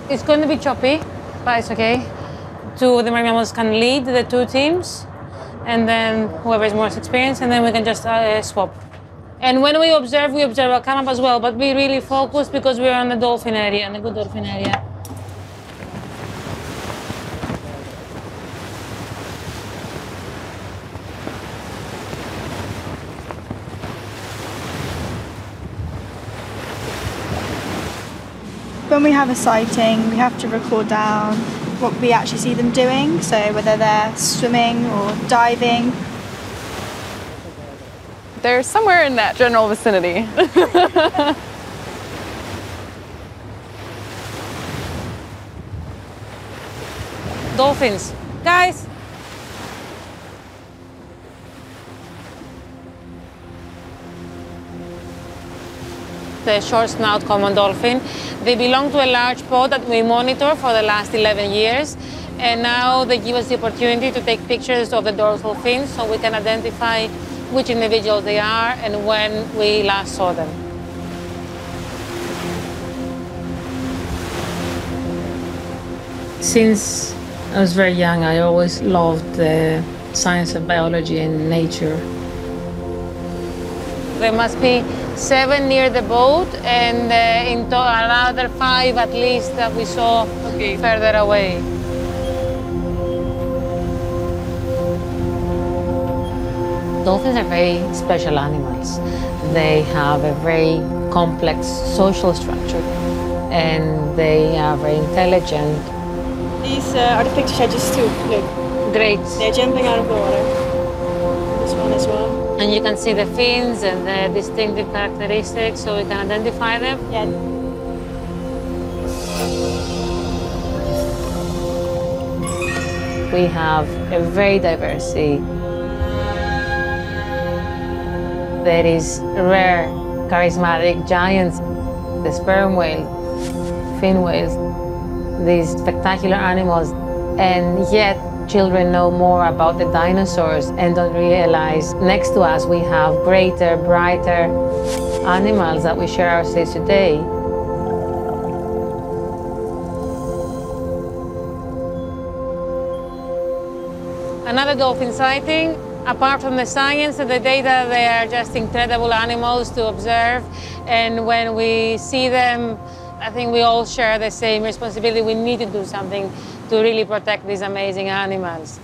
It's going to be choppy, but it's okay. Two of the marine mammals can lead the two teams, and then whoever is most experienced, and then we can just swap. And when we observe our come up as well, but we really focus because we're on the dolphin area, on the good dolphin area. When we have a sighting, we have to record down what we actually see them doing, so whether they're swimming or diving. They're somewhere in that general vicinity. Dolphins. Guys! The short snout common dolphin. They belong to a large pod that we monitor for the last 11 years. And now they give us the opportunity to take pictures of the dorsal fins so we can identify which individuals they are and when we last saw them. Since I was very young, I always loved the science of biology and nature. There must be 7 near the boat, and another 5 at least that we saw further away. Dolphins are very special animals. They have a very complex social structure, and they are very intelligent. These are the pictures I just took. Look. Great. They're jumping out of the water. This one as well. And you can see the fins and the distinctive characteristics, so we can identify them. Yeah. We have a very diverse sea. There is rare, charismatic giants, the sperm whale, fin whales, these spectacular animals, and yet children know more about the dinosaurs and don't realize next to us we have greater, brighter animals that we share our seas today. Another dolphin sighting. Apart from the science and the data, they are just incredible animals to observe. And when we see them, I think we all share the same responsibility. We need to do something to really protect these amazing animals.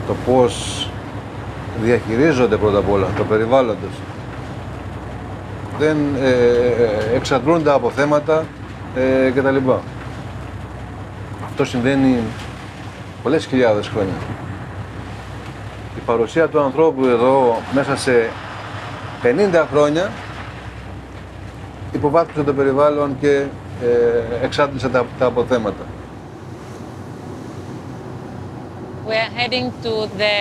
Το πώς διαχειρίζονται πρώτα απ' όλα το περιβάλλον τους. Δεν εξαντλούνται από θέματα κτλ. Αυτό συμβαίνει πολλές χιλιάδες χρόνια. Η παρουσία του ανθρώπου εδώ μέσα σε 50 χρόνια υποβάθμισε το περιβάλλον και εξάντλησε τα αποθέματα. We are heading to the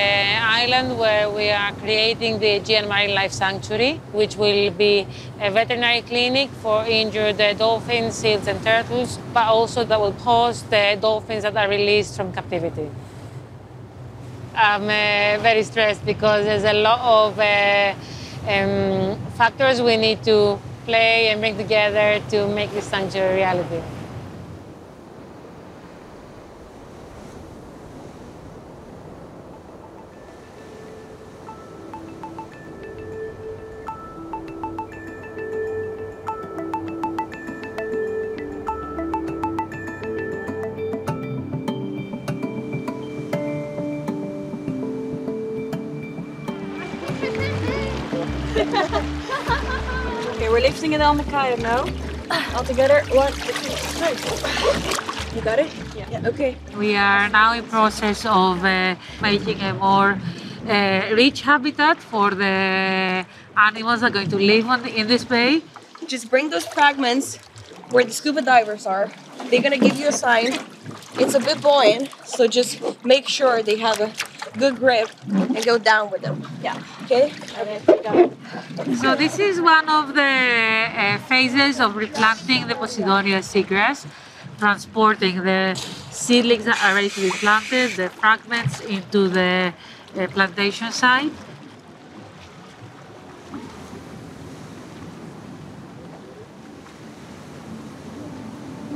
island where we are creating the Aegean Marine Life Sanctuary, which will be a veterinary clinic for injured dolphins, seals and turtles, but also that will host the dolphins that are released from captivity. I'm very stressed because there's a lot of factors we need to play and bring together to make this sanctuary a reality. Okay, we're lifting it on the kayak now. All together. 1, 2, 3. You got it? Yeah. Okay. We are now in process of making a more rich habitat for the animals that are going to live in this bay. Just bring those fragments where the scuba divers are. They're gonna give you a sign. It's a bit buoyant, so just make sure they have a good grip and go down with them. Yeah. Okay? Okay, got it. So this is one of the phases of replanting the Posidonia seagrass, transporting the seedlings that are ready to be planted, the fragments into the plantation site.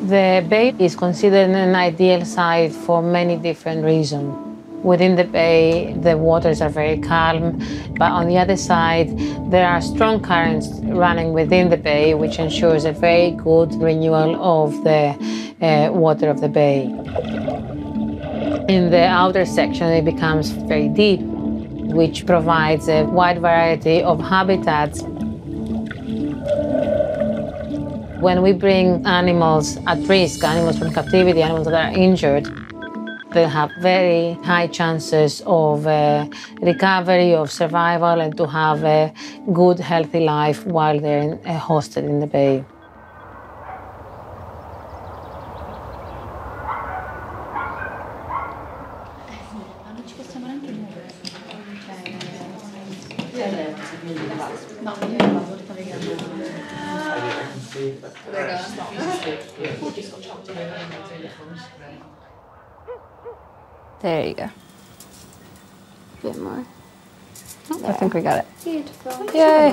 The bay is considered an ideal site for many different reasons. Within the bay, the waters are very calm, but on the other side, there are strong currents running within the bay, which ensures a very good renewal of the water of the bay. In the outer section, it becomes very deep, which provides a wide variety of habitats. When we bring animals at risk, animals from captivity, animals that are injured, they have very high chances of recovery, of survival, and to have a good, healthy life while they're hosted in the bay. There you go. A bit more. I think we got it. Beautiful. Yay.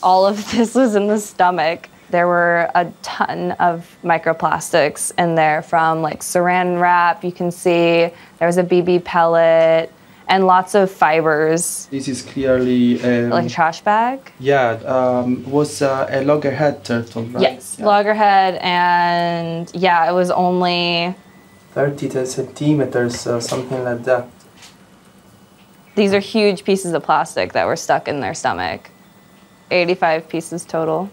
All of this was in the stomach. There were a ton of microplastics in there from like saran wrap, you can see. There was a BB pellet and lots of fibers. This is clearly Like a trash bag? Yeah, was a loggerhead turtle, right? Yes, yeah. loggerhead, and yeah, it was only 30 centimeters, something like that. These are huge pieces of plastic that were stuck in their stomach. 85 pieces total.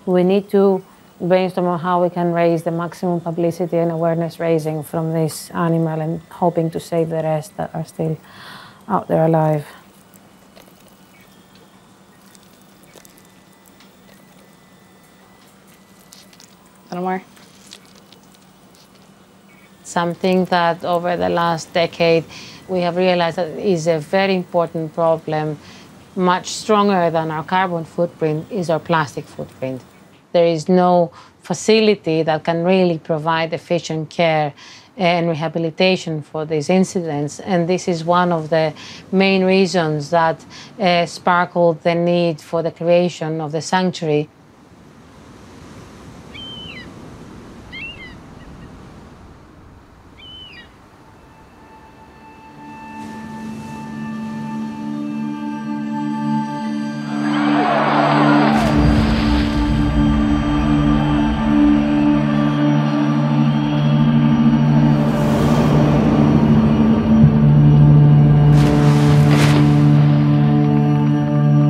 We need to brainstorm on how we can raise the maximum publicity and awareness raising from this animal and hoping to save the rest that are still out there alive. A little more. Something that over the last decade we have realized that is a very important problem, much stronger than our carbon footprint, is our plastic footprint. There is no facility that can really provide efficient care and rehabilitation for these incidents, and this is one of the main reasons that sparkled the need for the creation of the sanctuary.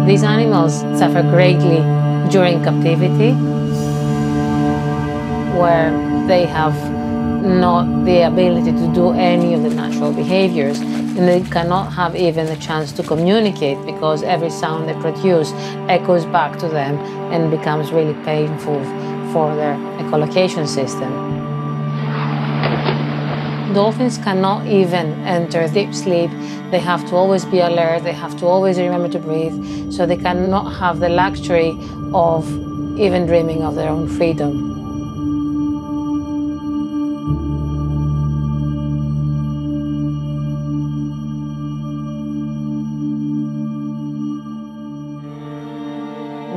These animals suffer greatly during captivity, where they have not the ability to do any of the natural behaviors, and they cannot have even the chance to communicate because every sound they produce echoes back to them and becomes really painful for their echolocation system. Dolphins cannot even enter deep sleep. They have to always be alert, they have to always remember to breathe, so they cannot have the luxury of even dreaming of their own freedom.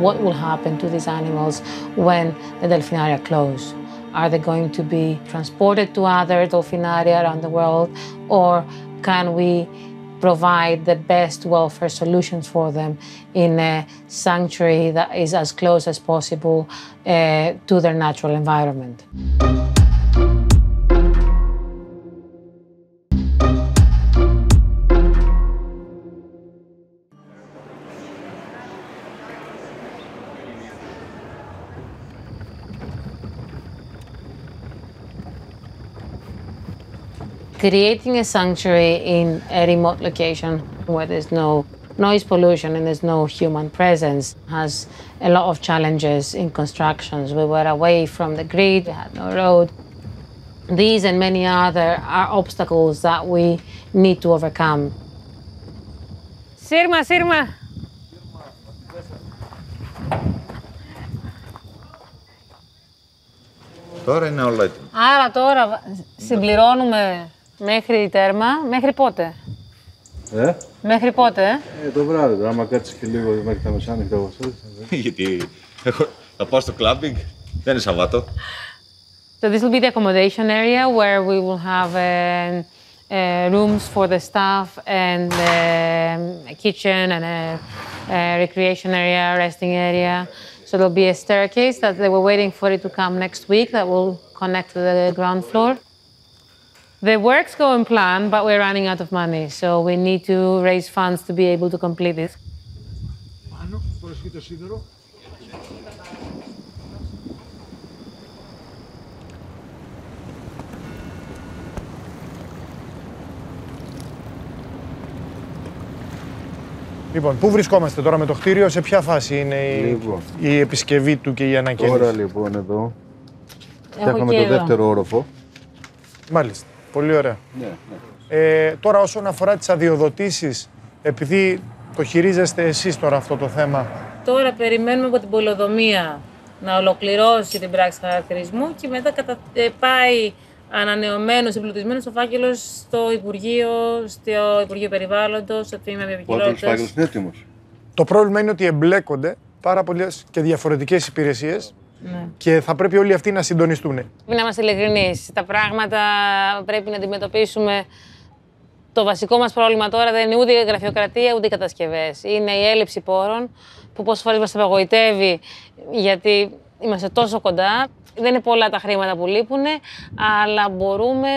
What will happen to these animals when the delfinaria close? Are they going to be transported to other delfinaria around the world, or can we provide the best welfare solutions for them in a sanctuary that is as close as possible to their natural environment? Creating a sanctuary in a remote location where there's no noise pollution and there's no human presence has a lot of challenges in constructions. We were away from the grid, we had no road. These and many other are obstacles that we need to overcome. Sirma, Sirma. Τώρα είναι όλα έτοιμα. Άρα τώρα συμπληρώνουμε μέχρι τέρμα. Μέχρι πότε? Μέχρι πότε? Το βράδυ τώρα, άμα κάτσεις και λίγο μέχρι τα μεσάνυχτα. Γιατί θα πάω στο κλάμπινγκ, δεν είναι Σαββάτο. So this will be the accommodation area where we will have rooms for the staff and a kitchen and a recreation area, resting area. So there'll be a staircase that they were waiting for it to come next week that will connect to the ground floor. The work's going plan, but we're running out of money, so we need to raise funds to be able to complete it. Λοιπόν, πού βρισκόμαστε τώρα με το κτίριο, σε ποια φάση είναι η επισκευή του και η ανακαίνιση? Τώρα λοιπόν εδώ φτιάχνουμε το δεύτερο όροφο. Μάλιστα, πολύ ωραία. Ναι. Τώρα όσον αφορά τις αδειοδοτήσεις, επειδή το χειρίζεστε εσείς τώρα αυτό το θέμα. Τώρα περιμένουμε από την πολεοδομία να ολοκληρώσει την πράξη χαρακτηρισμού και μετά πάει ανανεωμένος, εμπλουτισμένος ο φάκελος στο Υπουργείο Περιβάλλοντος, στο τμήμα βιοποικιλότητας. Ο φάκελος είναι έτοιμος. Το πρόβλημα είναι ότι εμπλέκονται πάρα πολλές και διαφορετικές υπηρεσίες και θα πρέπει όλοι αυτοί να συντονιστούν. Πρέπει να είμαστε ειλικρινείς. Τα πράγματα πρέπει να αντιμετωπίσουμε. Το βασικό μας πρόβλημα τώρα δεν είναι ούτε η γραφειοκρατία ούτε οι κατασκευές. Είναι η έλλειψη πόρων που πόσες φορές μας απογοητεύει γιατί είμαστε τόσο κοντά. Δεν είναι πολλά τα χρήματα που λείπουν, αλλά μπορούμε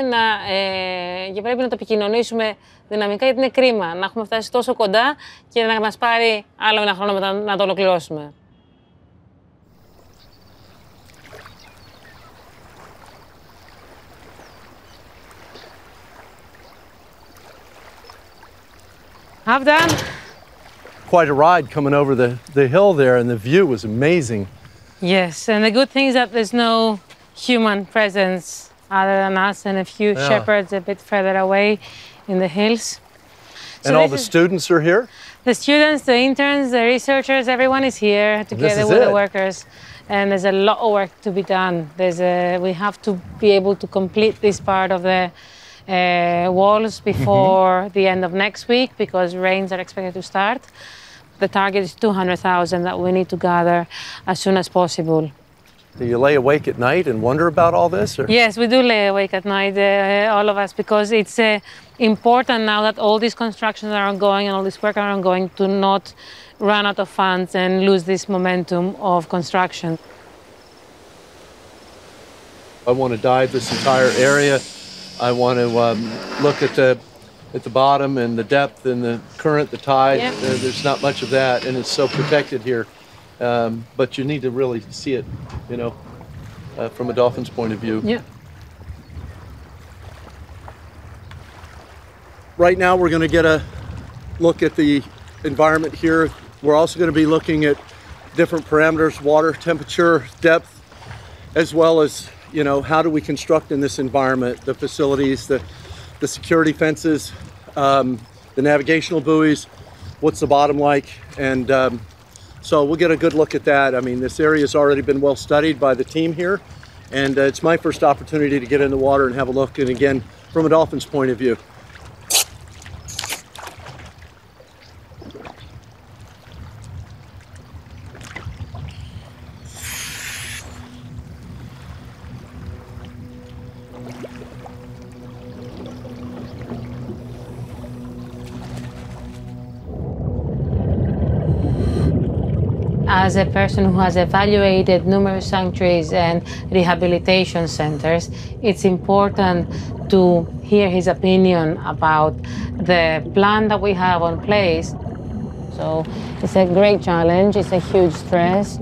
και πρέπει να το επικοινωνήσουμε δυναμικά γιατί είναι κρίμα να έχουμε φτάσει τόσο κοντά και να μας πάρει άλλο ένα χρόνο μετά να το ολοκληρώσουμε. I've done. Quite a ride coming over the hill there, and the view was amazing. Yes, and the good thing is that there's no human presence other than us and a few shepherds a bit further away in the hills. And all the students are here? The students, the interns, the researchers, everyone is here together with the workers. And there's a lot of work to be done. We have to be able to complete this part of the walls before the end of next week because rains are expected to start. The target is 200,000 that we need to gather as soon as possible. Do you lay awake at night and wonder about all this? Or? Yes, we do lay awake at night, all of us, because it's important now that all these constructions are ongoing and all this work are ongoing to not run out of funds and lose this momentum of construction. I want to dive this entire area. I want to look at the bottom and the depth and the current, the tide. Yeah. There's not much of that, and it's so protected here. But you need to really see it, you know, from a dolphin's point of view. Yeah. Right now, we're going to get a look at the environment here. We're also going to be looking at different parameters, water, temperature, depth, as well as, you know, how do we construct in this environment, the facilities, the security fences, the navigational buoys, what's the bottom like, and so we'll get a good look at that. I mean, this area has already been well studied by the team here, and it's my first opportunity to get in the water and have a look, and again, from a dolphin's point of view. As a person who has evaluated numerous sanctuaries and rehabilitation centers, it's important to hear his opinion about the plan that we have on place. So it's a great challenge, it's a huge stress.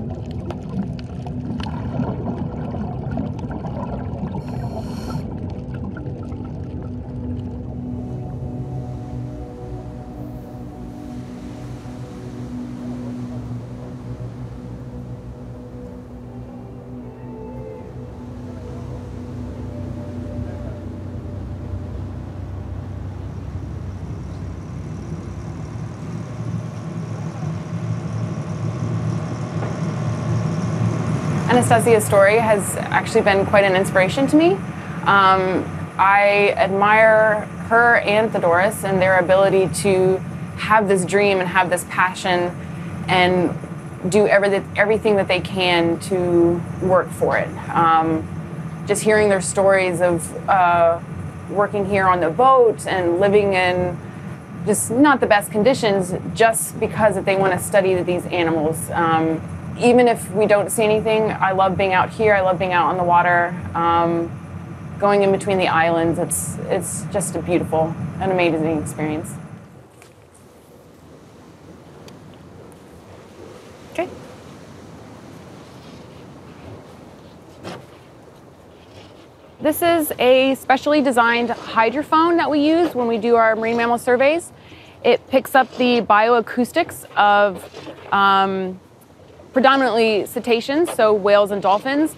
Anastasia's story has actually been quite an inspiration to me. I admire her and Theodoros and their ability to have this dream and have this passion and do everything that they can to work for it. Just hearing their stories of working here on the boat and living in just not the best conditions just because that they want to study these animals. Even if we don't see anything, I love being out here, I love being out on the water, going in between the islands. It's just a beautiful and amazing experience. Okay. This is a specially designed hydrophone that we use when we do our marine mammal surveys. It picks up the bioacoustics of predominantly cetaceans, so whales and dolphins.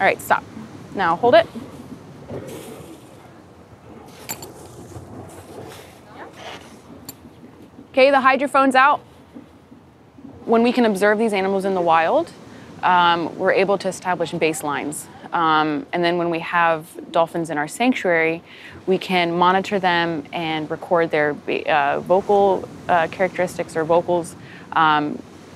All right, stop. Now hold it. Okay, the hydrophone's out. When we can observe these animals in the wild, we're able to establish baselines. And then when we have dolphins in our sanctuary, we can monitor them and record their vocal characteristics or vocals.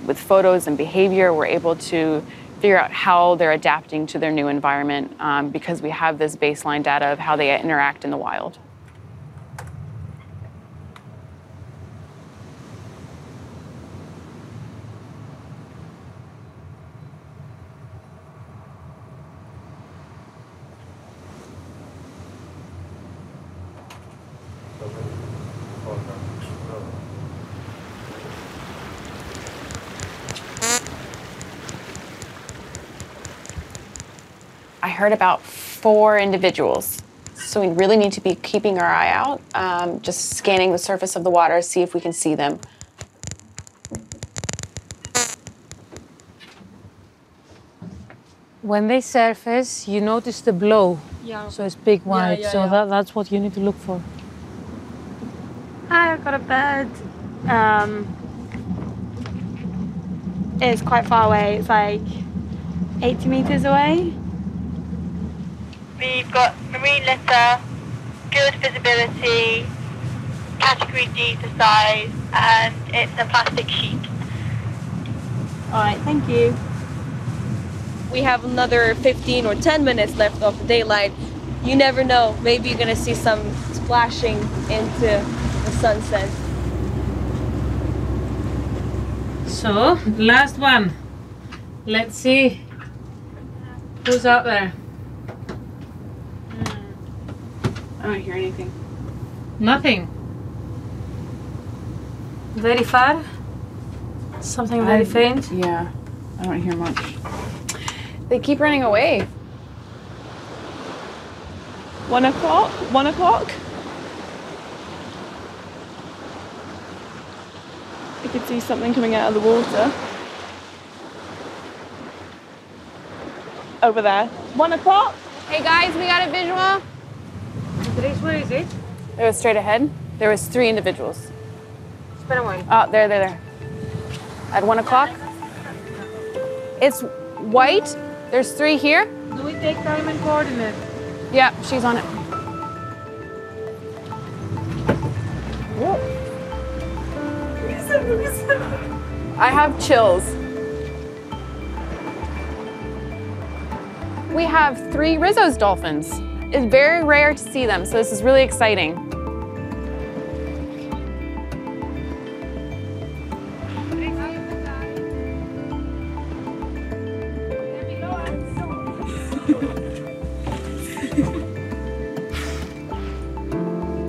With photos and behavior, we're able to figure out how they're adapting to their new environment because we have this baseline data of how they interact in the wild. I heard about 4 individuals. So we really need to be keeping our eye out, just scanning the surface of the water, see if we can see them. When they surface, you notice the blow. Yeah. So it's big white. Yeah, so yeah. that's what you need to look for. Hi, I've got a bird. It's quite far away. It's like 80 meters away. We've got marine litter, good visibility, category D for size, and it's a plastic sheet. All right, thank you. We have another 15 or 10 minutes left of the daylight. You never know, maybe you're gonna see some splashing into the sunset. So, last one. Let's see who's out there. I don't hear anything. Nothing. Very far? Something very faint? Yeah, I don't hear much. They keep running away. 1 o'clock? 1 o'clock? You could see something coming out of the water. Over there. 1 o'clock? Hey guys, we got a visual. Where is it? It was straight ahead. There was 3 individuals. Espera un momento. Oh, there. At 1 o'clock. It's white. There's 3 here. Do we take time and coordinate? Yeah, she's on it. I have chills. We have 3 Rizzo's dolphins. It's very rare to see them, so this is really exciting.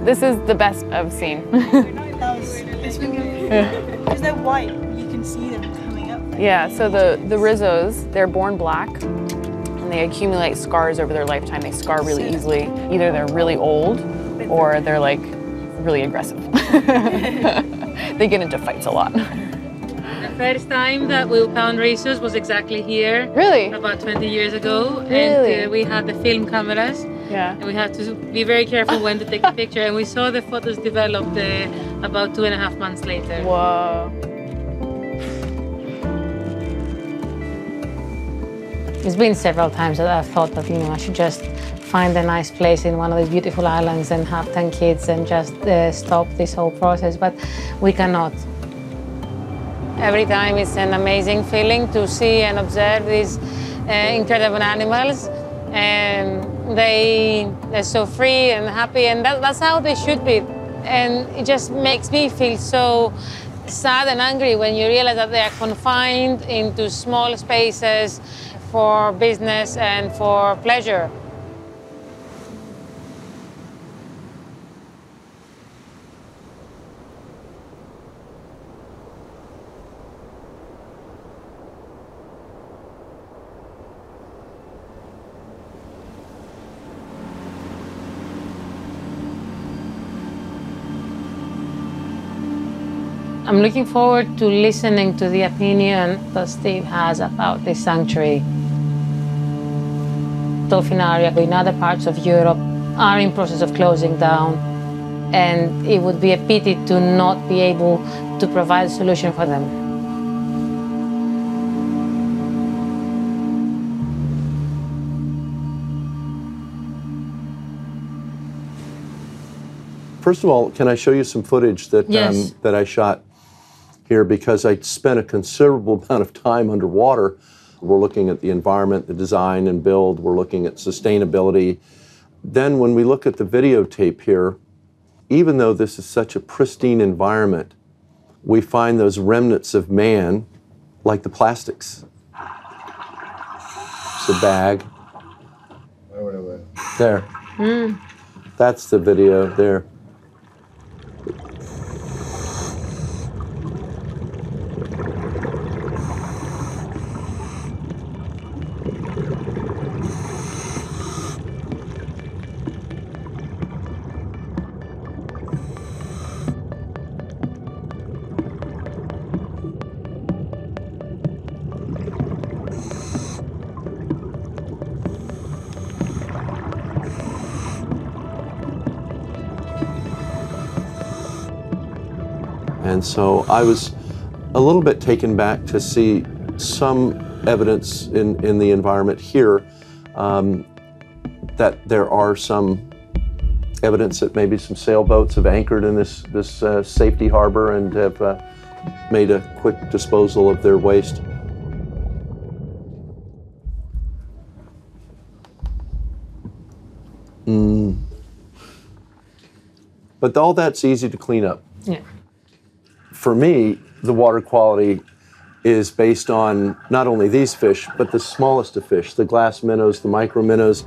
This is the best I've seen. Because they're white, you can see them coming up. Yeah, so the Rizzos, they're born black and they accumulate scars over their lifetime. They scar really easily. Either they're really old or they're like really aggressive. They get into fights a lot. The first time that we found Rizzo's was exactly here. Really? About 20 years ago. Really? And we had the film cameras. Yeah. And we had to be very careful when to take a picture. And we saw the photos developed about 2.5 months later. Whoa. It's been several times that I've thought that, I should just find a nice place in one of these beautiful islands and have 10 kids and just stop this whole process, but we cannot. Every time it's an amazing feeling to see and observe these incredible animals. They're so free and happy, and that's how they should be. And it just makes me feel so sad and angry when you realize that they are confined into small spaces for business and for pleasure. I'm looking forward to listening to the opinion that Steve has about this sanctuary. Dolphinaria in other parts of Europe are in process of closing down, and it would be a pity to not be able to provide a solution for them. First of all, can I show you some footage that, Yes. that I shot here, because I spent a considerable amount of time underwater. We're looking at the environment, the design and build, we're looking at sustainability. Then when we look at the videotape here, even though this is such a pristine environment, we find those remnants of man, like the plastics. It's a bag. There. That's the video there. And so I was a little bit taken back to see some evidence in the environment here that there are some evidence that maybe some sailboats have anchored in this safety harbor and have made a quick disposal of their waste. But all that's easy to clean up. Yeah. For me, the water quality is based on not only these fish, but the smallest of fish, the glass minnows, the micro minnows.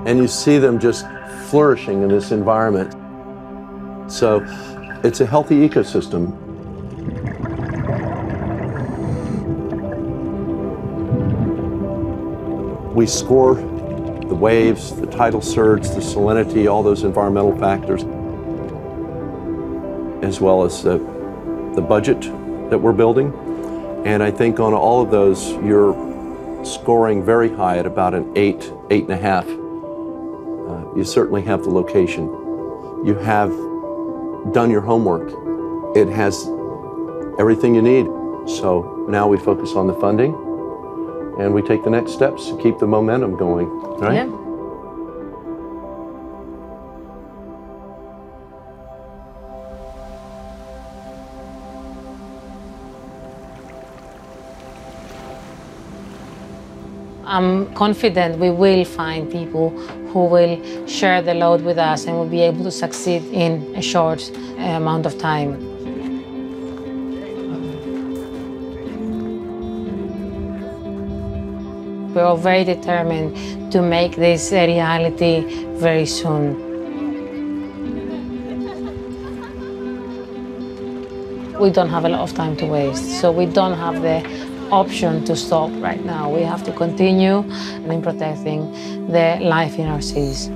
And you see them just flourishing in this environment. So it's a healthy ecosystem. We score the waves, the tidal surge, the salinity, all those environmental factors, as well as the budget that we're building. And I think on all of those, you're scoring very high at about an 8, 8.5. You certainly have the location. You have done your homework. It has everything you need. So now we focus on the funding, and we take the next steps to keep the momentum going, right? Yeah. I'm confident we will find people who will share the load with us and will be able to succeed in a short amount of time. We're all very determined to make this a reality very soon. We don't have a lot of time to waste, so we don't have the option to stop right now. We have to continue in protecting the life in our seas.